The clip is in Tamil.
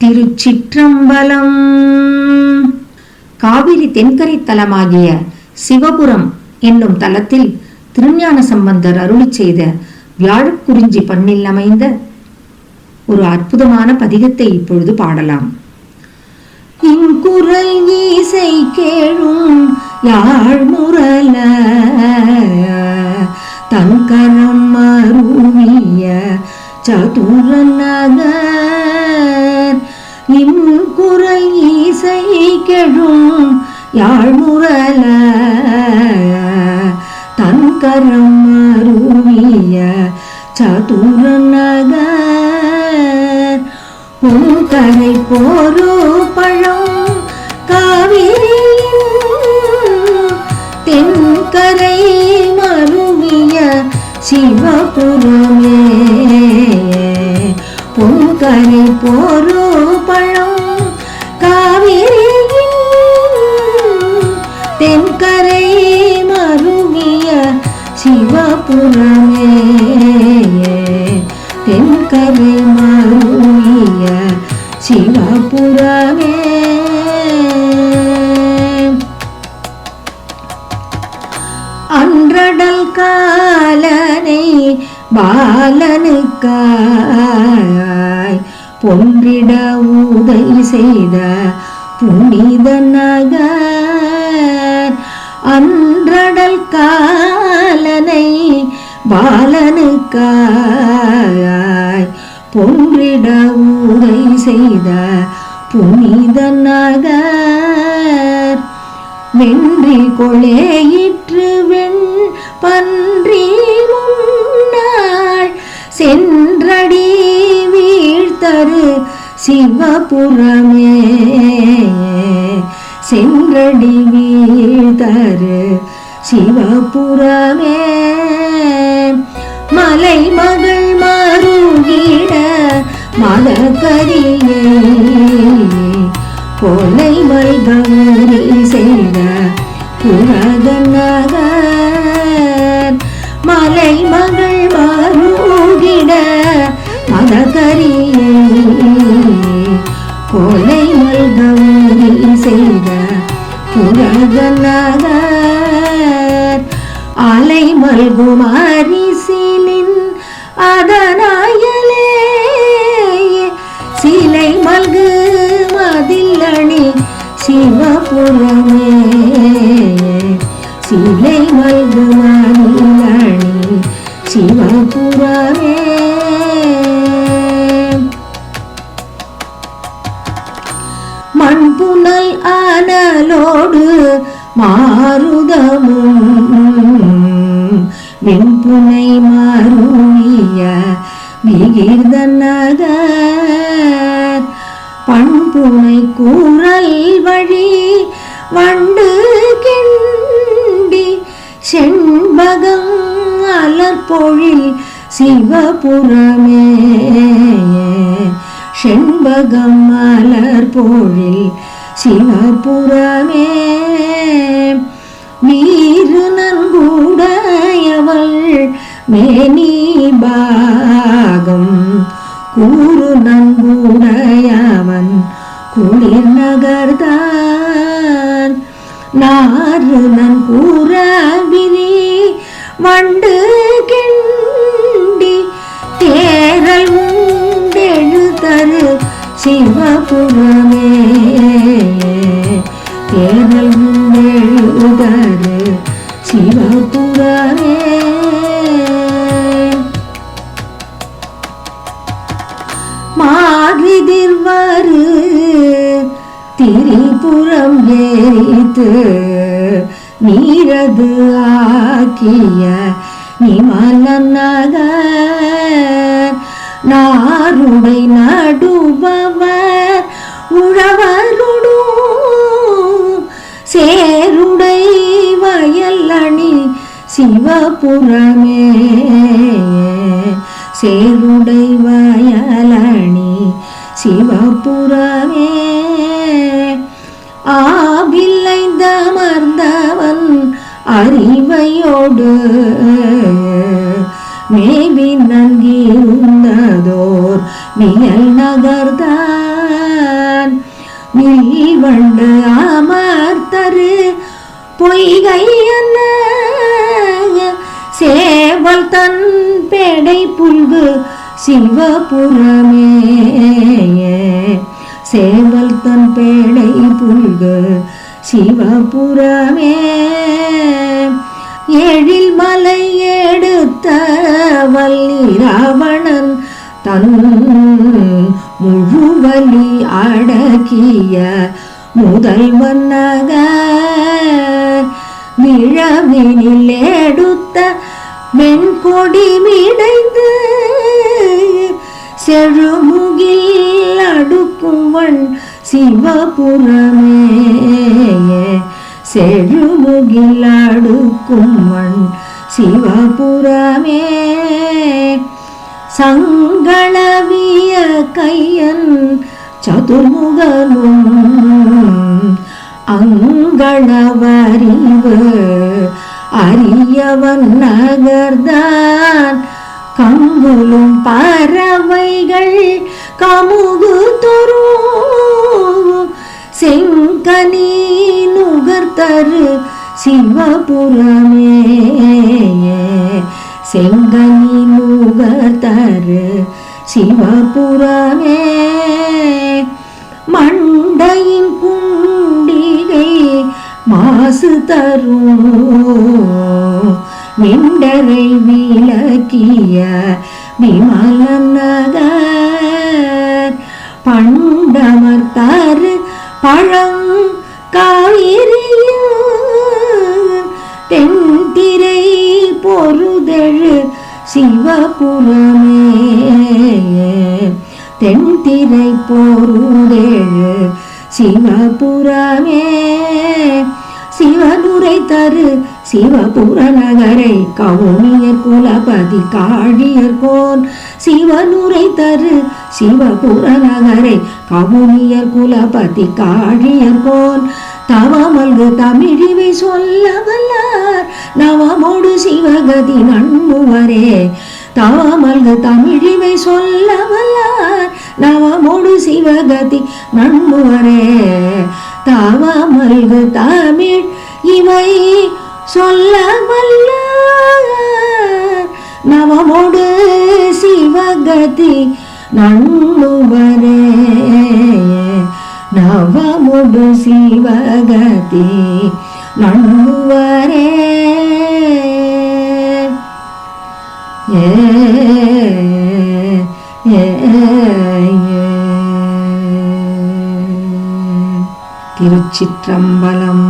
திருச்சிற்றம்பலம். காவிரி தென்கரை தலமாகிய சிவபுரம் என்னும் தலத்தில் திருஞான சம்பந்தர் அருளி செய்த வியாழக்குறிஞ்சி பண்ணில் அமைந்த ஒரு அற்புதமான பதிகத்தை இப்பொழுது பாடலாம். இங்குரல் ஈசை கேழும் யாழ்முரல தன்கரம் மருவிய சதுரன் நகர். இன்குரல் ஈசை கெழும் யாழ்முரல தன்கரம் மருவிய சதுரன் நகர். பொன்கரை போரு பழம் காவிரியின் தென்கரை மருவிய சிவபுரமே. பொன்கரை போரு பழம் காவிரியின் தென்கரை மருவிய சிவபுரமே. தென்கரை மருவிய சிவபுரமே. அன்றடல் காலனை பாலனுக்காய் பொன்றிட உதை செய்த புனித நகர். அன்றடல் காலனை பாலனுக்காய் பொன்றிட உதை செய்த புனித நகர். வென்றி கொளையிற்று வெண் பன்றி முன்னாள் சென்றடி வீழ்த்தரு சிவபுரமே. சென்றடி வீழ்த்தரு சிவபுரமே. மலை மகள் மருகிட மதக்கரியை கொலை மல்கௌரி செய்த புரத நகர். மலை மகள் மருகிட மதக்கரியை கொலை மல்கௌரி செய்த புரத நகர். அலை மல்கும் அரிசிலின் அதனாயலே சிலை மல்கு மதிலணி சிவபுரமே. சிலை மல்கு மதிலணி சிவபுரமே. மண்புனல் ஆனலோடு மாருதமும் வெண்புனை மருவிய விகிர்த நகர். பண்புனை கூறல் வழி வண்டு கிண்டி செண்பகம் அலர்பொழில் சிவபுரமே. செண்பகம் அலர்பொழில் சிவபுரமே. வீறு நன்குடையவள் மேனி பாகம் கூறு நன்குடையவன் குளிர் நகர்தான். நாறு நன்கூற விரி வண்டு கிண்டி தேரல் உண்டெழுதரு சிவபுரமே. தேரல் உண்டெழுதரு சிவபுரமே. மாதிர்வரு திரிபுரம் ஏறித்து நீரது ஆக்கிய நிமல நகர். நாருடை நடுபவர் உழவருடு சேருடை வயல் அணி சிவபுரமே. சேருடை வயலணி சிவபுரமே. ஆபில்லைந்தமர்ந்தவன் அறிவையோடு மேவி நன்கிருந்ததோர் மியல் நகர்தான். நீள்வண்டு அமர்த்தரு பொய்கையன சேவல் தன் பேடை புல்கு சிவபுரமே சேவல் தன் பேடை புல்கு சிவபுரமே எழில் மலை எடுத்த வள்ளி ராவணன் தன் முழுவலி அடக்கிய முதல்வன் நகர் விழவினில் எடுத்த வெண்கொடி மிடைந்து செழுமுகில் அடுக்குவன் சிவபுரமே செழுமுகில் அடுக்குவன் சிவபுரமே சங்களவிய கையன் சதுர்முகனும் அங்களவறிவு அரியவன் நகர்தான் கங்குலும் பறவைகள் கமுகு தொரும் செங்கனி நுகர்த்தரு சிவபுரமே செங்கனி நுகர்த்தரு சிவபுரமே மண்டையின் குண்டிகை மாசு தரும் மிண்டரை விளக்கிய விமலன் நகர் பண்டமர்த்தாரு பழங்காயிரியும் தென்திரை பொருதெழு சிவபுரமே தென்திரை பொருதெழு சிவபுரமே சிவனுரை தரு சிவபுர நகரை கவுனியர் குலபதி காழியர்கோன் சிவனுரை தரு சிவபுர நகரை கவுனியர் குலபதி காழியர்கோன் தவமல்கு தமிழிவை சொல்ல வல்லார் நவமோடு சிவகதி நண்ணுவரே தவமல்கு தமிழிவை சொல்ல வல்லார் நவமோடு சிவகதி நண்ணுவரே தவமல்கு தமிழ் இவை சொல்ல வல்லார் நவமோடு சிவகதி நண்ணுவரே நவமோடு சிவகதி நண்ணுவரே திருச்சிற்றம்பலம்.